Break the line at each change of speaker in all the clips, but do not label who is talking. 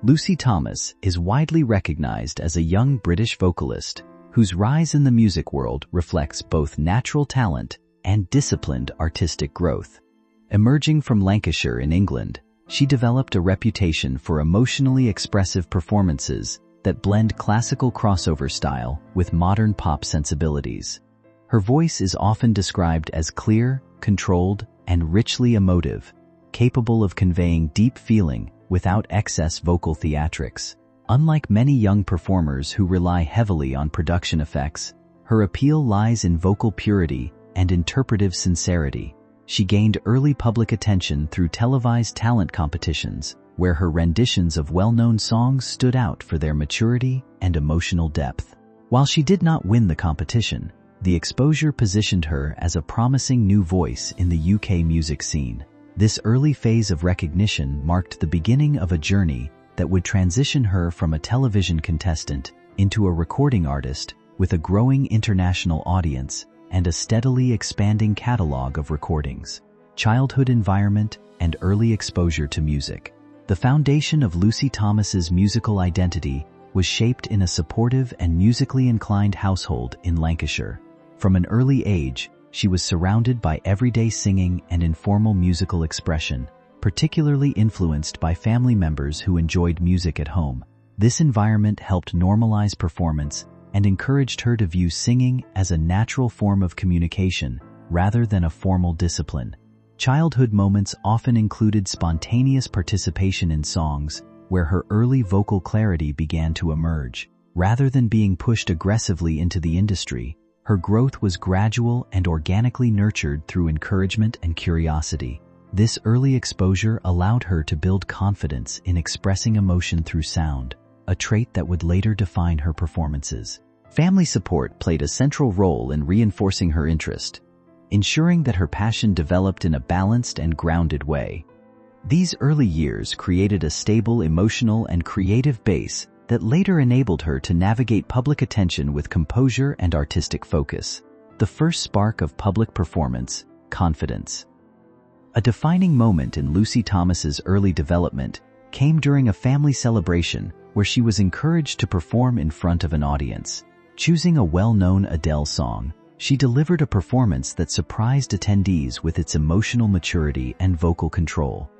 Lucy Thomas is widely recognized as a young British vocalist whose rise in the music world reflects both natural talent and disciplined artistic growth. Emerging from Lancashire in England, she developed a reputation for emotionally expressive performances that blend classical crossover style with modern pop sensibilities. Her voice is often described as clear, controlled, and richly emotive, capable of conveying deep feeling without excess vocal theatrics. Unlike many young performers who rely heavily on production effects, her appeal lies in vocal purity and interpretive sincerity. She gained early public attention through televised talent competitions, where her renditions of well-known songs stood out for their maturity and emotional depth. While she did not win the competition, the exposure positioned her as a promising new voice in the UK music scene. This early phase of recognition marked the beginning of a journey that would transition her from a television contestant into a recording artist with a growing international audience and a steadily expanding catalog of recordings. Childhood environment and early exposure to music. The foundation of Lucy Thomas's musical identity was shaped in a supportive and musically inclined household in Lancashire. From an early age, she was surrounded by everyday singing and informal musical expression, particularly influenced by family members who enjoyed music at home. This environment helped normalize performance and encouraged her to view singing as a natural form of communication rather than a formal discipline. Childhood moments often included spontaneous participation in songs, where her early vocal clarity began to emerge. Rather than being pushed aggressively into the industry, her growth was gradual and organically nurtured through encouragement and curiosity. This early exposure allowed her to build confidence in expressing emotion through sound, a trait that would later define her performances. Family support played a central role in reinforcing her interest, ensuring that her passion developed in a balanced and grounded way. These early years created a stable emotional and creative base that later enabled her to navigate public attention with composure and artistic focus. The first spark of public performance, confidence. A defining moment in Lucy Thomas's early development came during a family celebration where she was encouraged to perform in front of an audience. Choosing a well-known Adele song, she delivered a performance that surprised attendees with its emotional maturity and vocal control.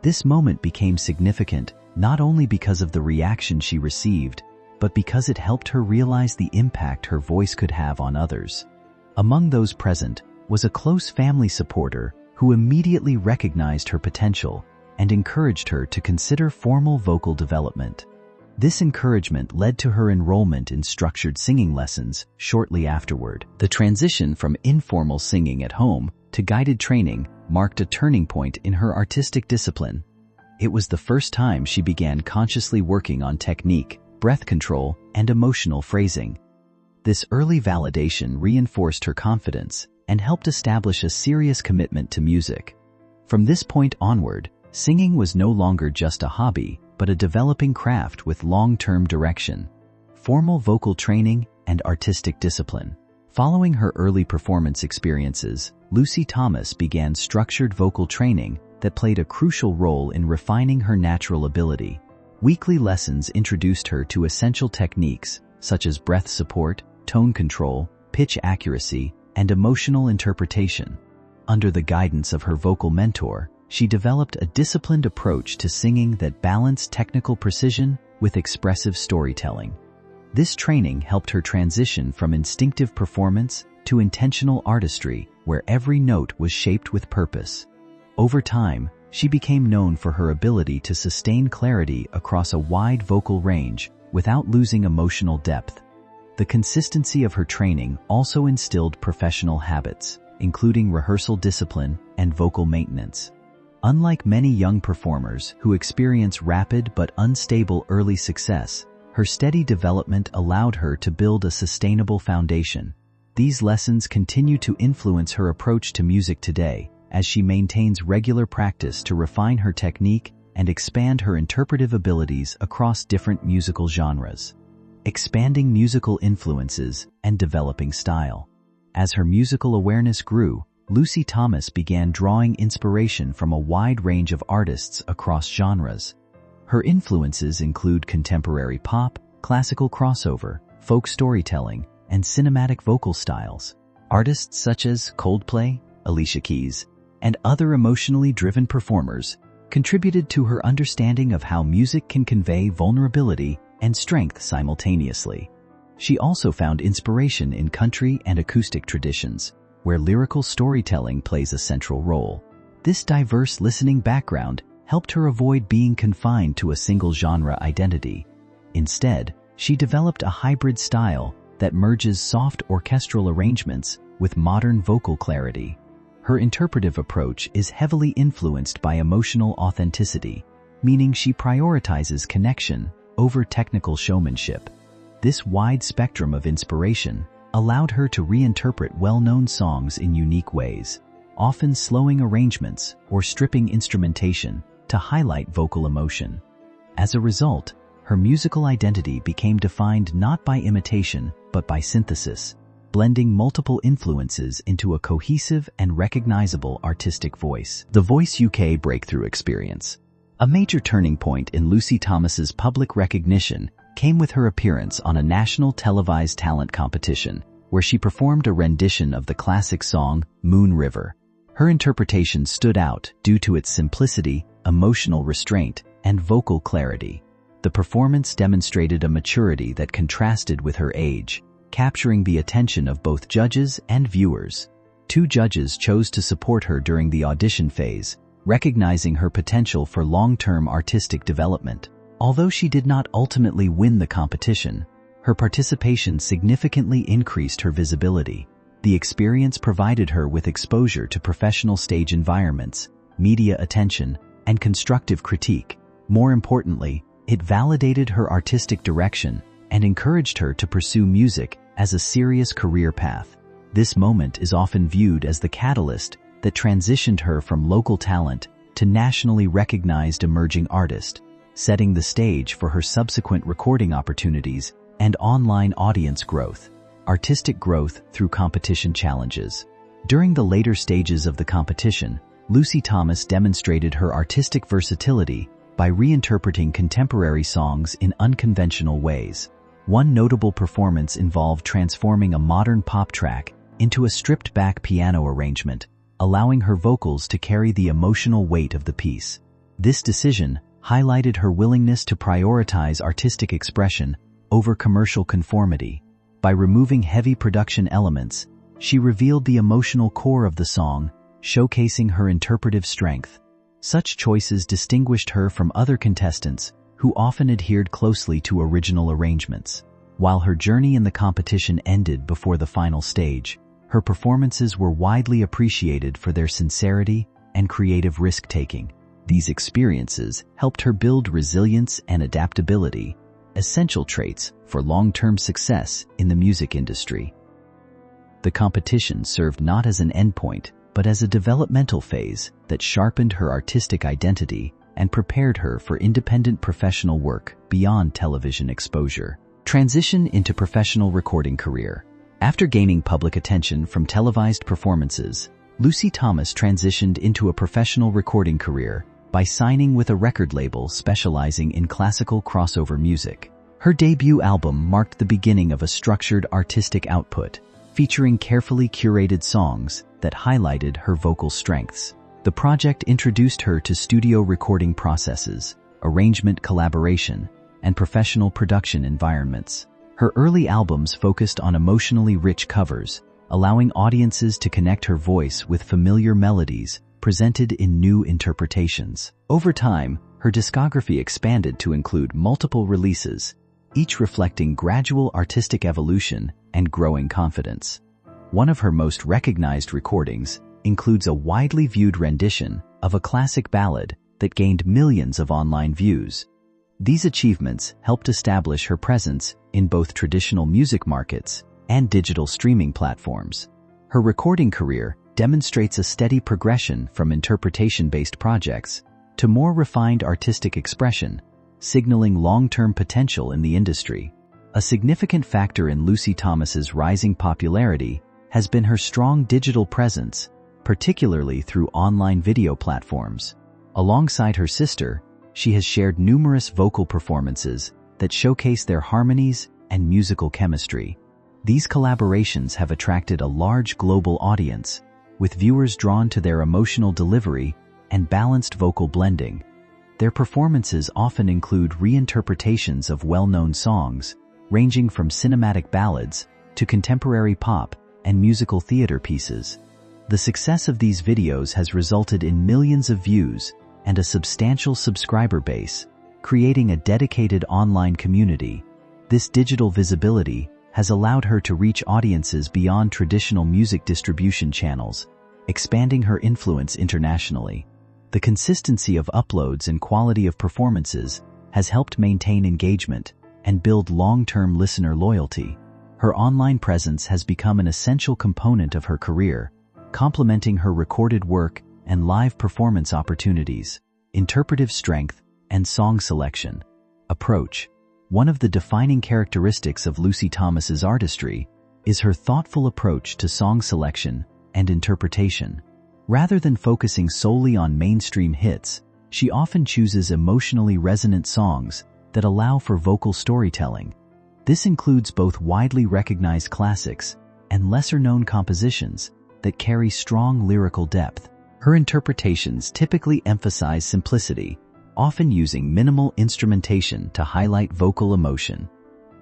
This moment became significant not only because of the reaction she received, but because it helped her realize the impact her voice could have on others. Among those present was a close family supporter who immediately recognized her potential and encouraged her to consider formal vocal development. This encouragement led to her enrollment in structured singing lessons shortly afterward. The transition from informal singing at home to guided training marked a turning point in her artistic discipline. It was the first time she began consciously working on technique, breath control, and emotional phrasing. This early validation reinforced her confidence and helped establish a serious commitment to music. From this point onward, singing was no longer just a hobby, but a developing craft with long-term direction, formal vocal training, and artistic discipline. Following her early performance experiences, Lucy Thomas began structured vocal training that played a crucial role in refining her natural ability. Weekly lessons introduced her to essential techniques such as breath support, tone control, pitch accuracy, and emotional interpretation. Under the guidance of her vocal mentor, she developed a disciplined approach to singing that balanced technical precision with expressive storytelling. This training helped her transition from instinctive performance to intentional artistry, where every note was shaped with purpose. Over time, she became known for her ability to sustain clarity across a wide vocal range without losing emotional depth. The consistency of her training also instilled professional habits, including rehearsal discipline and vocal maintenance. Unlike many young performers who experience rapid but unstable early success, her steady development allowed her to build a sustainable foundation. These lessons continue to influence her approach to music today, as she maintains regular practice to refine her technique and expand her interpretive abilities across different musical genres. Expanding musical influences and developing style. As her musical awareness grew, Lucy Thomas began drawing inspiration from a wide range of artists across genres. Her influences include contemporary pop, classical crossover, folk storytelling, and cinematic vocal styles. Artists such as Coldplay, Alicia Keys, and other emotionally driven performers contributed to her understanding of how music can convey vulnerability and strength simultaneously. She also found inspiration in country and acoustic traditions, where lyrical storytelling plays a central role. This diverse listening background helped her avoid being confined to a single genre identity. Instead, she developed a hybrid style that merges soft orchestral arrangements with modern vocal clarity. Her interpretive approach is heavily influenced by emotional authenticity, meaning she prioritizes connection over technical showmanship. This wide spectrum of inspiration allowed her to reinterpret well-known songs in unique ways, often slowing arrangements or stripping instrumentation to highlight vocal emotion. As a result, her musical identity became defined not by imitation but by synthesis, blending multiple influences into a cohesive and recognizable artistic voice. The Voice UK Breakthrough Experience. A major turning point in Lucy Thomas's public recognition came with her appearance on a national televised talent competition, where she performed a rendition of the classic song Moon River. Her interpretation stood out due to its simplicity, emotional restraint, and vocal clarity. The performance demonstrated a maturity that contrasted with her age, capturing the attention of both judges and viewers. 2 judges chose to support her during the audition phase, recognizing her potential for long-term artistic development. Although she did not ultimately win the competition, her participation significantly increased her visibility. The experience provided her with exposure to professional stage environments, media attention, and constructive critique. More importantly, it validated her artistic direction and encouraged her to pursue music as a serious career path. This moment is often viewed as the catalyst that transitioned her from local talent to nationally recognized emerging artist, setting the stage for her subsequent recording opportunities and online audience growth. Artistic growth through competition challenges. During the later stages of the competition, Lucy Thomas demonstrated her artistic versatility by reinterpreting contemporary songs in unconventional ways. One notable performance involved transforming a modern pop track into a stripped-back piano arrangement, allowing her vocals to carry the emotional weight of the piece. This decision highlighted her willingness to prioritize artistic expression over commercial conformity. By removing heavy production elements, she revealed the emotional core of the song, showcasing her interpretive strength. Such choices distinguished her from other contestants who often adhered closely to original arrangements. While her journey in the competition ended before the final stage, her performances were widely appreciated for their sincerity and creative risk-taking. These experiences helped her build resilience and adaptability, essential traits for long-term success in the music industry. The competition served not as an endpoint, but as a developmental phase that sharpened her artistic identity and prepared her for independent professional work beyond television exposure. Transition into professional recording career. After gaining public attention from televised performances, Lucy Thomas transitioned into a professional recording career by signing with a record label specializing in classical crossover music. Her debut album marked the beginning of a structured artistic output, featuring carefully curated songs that highlighted her vocal strengths. The project introduced her to studio recording processes, arrangement collaboration, and professional production environments. Her early albums focused on emotionally rich covers, allowing audiences to connect her voice with familiar melodies presented in new interpretations. Over time, her discography expanded to include multiple releases, each reflecting gradual artistic evolution and growing confidence. One of her most recognized recordings includes a widely viewed rendition of a classic ballad that gained millions of online views. These achievements helped establish her presence in both traditional music markets and digital streaming platforms. Her recording career demonstrates a steady progression from interpretation-based projects to more refined artistic expression, signaling long-term potential in the industry. A significant factor in Lucy Thomas's rising popularity has been her strong digital presence, particularly through online video platforms. Alongside her sister, she has shared numerous vocal performances that showcase their harmonies and musical chemistry. These collaborations have attracted a large global audience, with viewers drawn to their emotional delivery and balanced vocal blending. Their performances often include reinterpretations of well-known songs, ranging from cinematic ballads to contemporary pop and musical theater pieces. The success of these videos has resulted in millions of views and a substantial subscriber base, creating a dedicated online community. This digital visibility has allowed her to reach audiences beyond traditional music distribution channels, expanding her influence internationally. The consistency of uploads and quality of performances has helped maintain engagement and build long-term listener loyalty. Her online presence has become an essential component of her career, complementing her recorded work and live performance opportunities, interpretive strength, and song selection. Approach. One of the defining characteristics of Lucy Thomas's artistry is her thoughtful approach to song selection and interpretation. Rather than focusing solely on mainstream hits, she often chooses emotionally resonant songs that allow for vocal storytelling. This includes both widely recognized classics and lesser-known compositions that carry strong lyrical depth. Her interpretations typically emphasize simplicity, often using minimal instrumentation to highlight vocal emotion.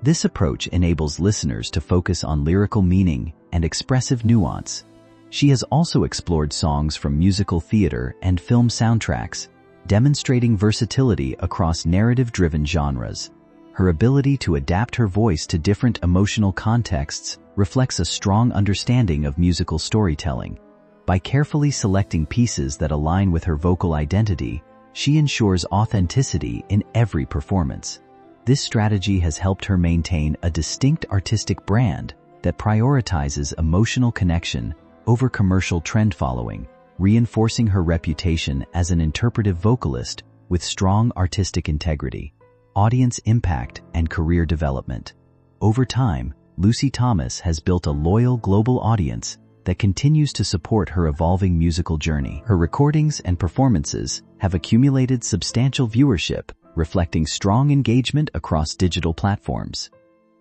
This approach enables listeners to focus on lyrical meaning and expressive nuance. She has also explored songs from musical theater and film soundtracks, demonstrating versatility across narrative-driven genres. Her ability to adapt her voice to different emotional contexts reflects a strong understanding of musical storytelling. By carefully selecting pieces that align with her vocal identity, she ensures authenticity in every performance. This strategy has helped her maintain a distinct artistic brand that prioritizes emotional connection over commercial trend following, reinforcing her reputation as an interpretive vocalist with strong artistic integrity. Audience impact and career development. Over time, Lucy Thomas has built a loyal global audience that continues to support her evolving musical journey. Her recordings and performances have accumulated substantial viewership, reflecting strong engagement across digital platforms.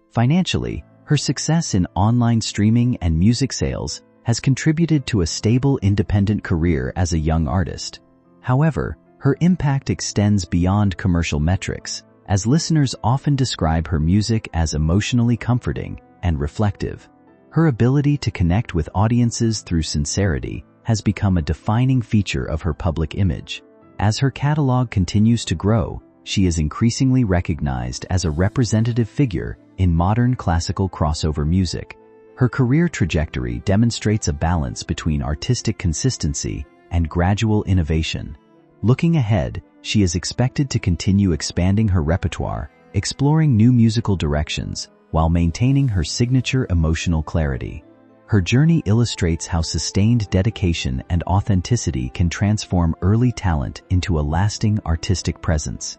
Financially, her success in online streaming and music sales has contributed to a stable independent career as a young artist. However, her impact extends beyond commercial metrics, as listeners often describe her music as emotionally comforting and reflective. Her ability to connect with audiences through sincerity has become a defining feature of her public image. As her catalog continues to grow, she is increasingly recognized as a representative figure in modern classical crossover music. Her career trajectory demonstrates a balance between artistic consistency and gradual innovation. Looking ahead, she is expected to continue expanding her repertoire, exploring new musical directions, while maintaining her signature emotional clarity. Her journey illustrates how sustained dedication and authenticity can transform early talent into a lasting artistic presence.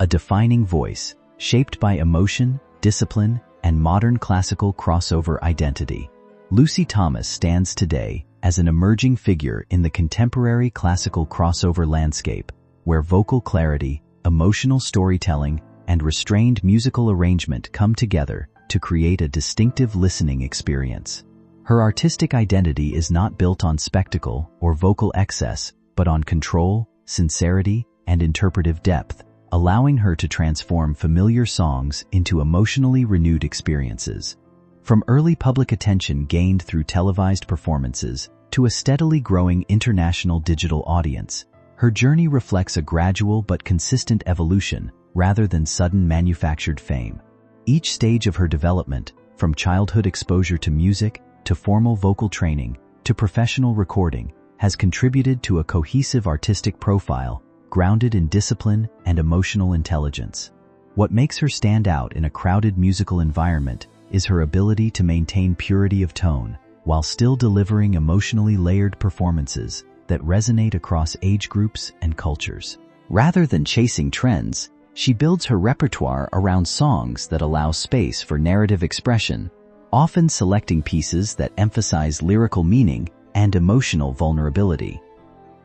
A defining voice, shaped by emotion, discipline, and modern classical crossover identity. Lucy Thomas stands today as an emerging figure in the contemporary classical crossover landscape, where vocal clarity, emotional storytelling, and restrained musical arrangement come together to create a distinctive listening experience. Her artistic identity is not built on spectacle or vocal excess, but on control, sincerity, and interpretive depth, allowing her to transform familiar songs into emotionally renewed experiences. From early public attention gained through televised performances to a steadily growing international digital audience, her journey reflects a gradual but consistent evolution rather than sudden manufactured fame. Each stage of her development, from childhood exposure to music, to formal vocal training, to professional recording, has contributed to a cohesive artistic profile grounded in discipline and emotional intelligence. What makes her stand out in a crowded musical environment is her ability to maintain purity of tone, while still delivering emotionally layered performances that resonate across age groups and cultures. Rather than chasing trends, she builds her repertoire around songs that allow space for narrative expression, often selecting pieces that emphasize lyrical meaning and emotional vulnerability.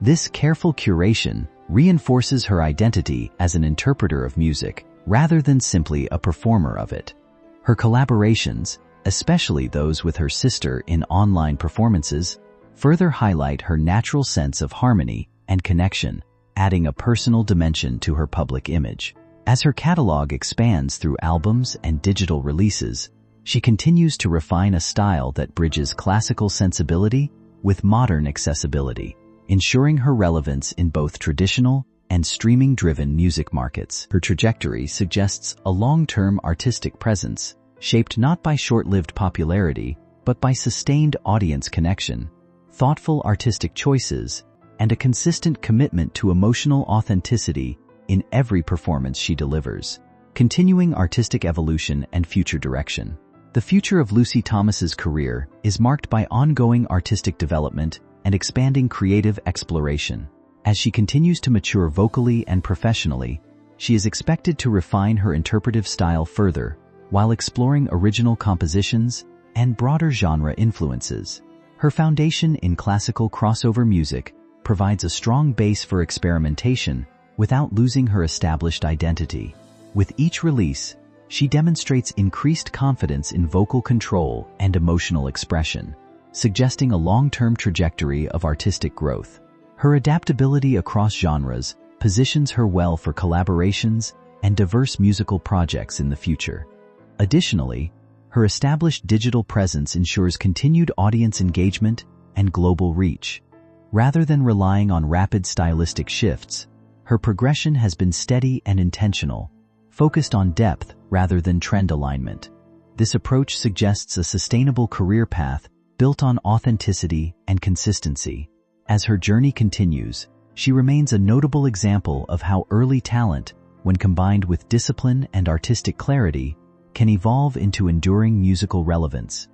This careful curation reinforces her identity as an interpreter of music rather than simply a performer of it. Her collaborations, especially those with her sister in online performances, further highlight her natural sense of harmony and connection, adding a personal dimension to her public image. As her catalog expands through albums and digital releases, she continues to refine a style that bridges classical sensibility with modern accessibility, ensuring her relevance in both traditional and streaming-driven music markets. Her trajectory suggests a long-term artistic presence, shaped not by short-lived popularity, but by sustained audience connection, thoughtful artistic choices, and a consistent commitment to emotional authenticity in every performance she delivers. Continuing artistic evolution and future direction. The future of Lucy Thomas's career is marked by ongoing artistic development and expanding creative exploration. As she continues to mature vocally and professionally, she is expected to refine her interpretive style further while exploring original compositions and broader genre influences. Her foundation in classical crossover music provides a strong base for experimentation without losing her established identity. With each release, she demonstrates increased confidence in vocal control and emotional expression, suggesting a long-term trajectory of artistic growth. Her adaptability across genres positions her well for collaborations and diverse musical projects in the future. Additionally, her established digital presence ensures continued audience engagement and global reach. Rather than relying on rapid stylistic shifts, her progression has been steady and intentional, focused on depth rather than trend alignment. This approach suggests a sustainable career path built on authenticity and consistency. As her journey continues, she remains a notable example of how early talent, when combined with discipline and artistic clarity, can evolve into enduring musical relevance.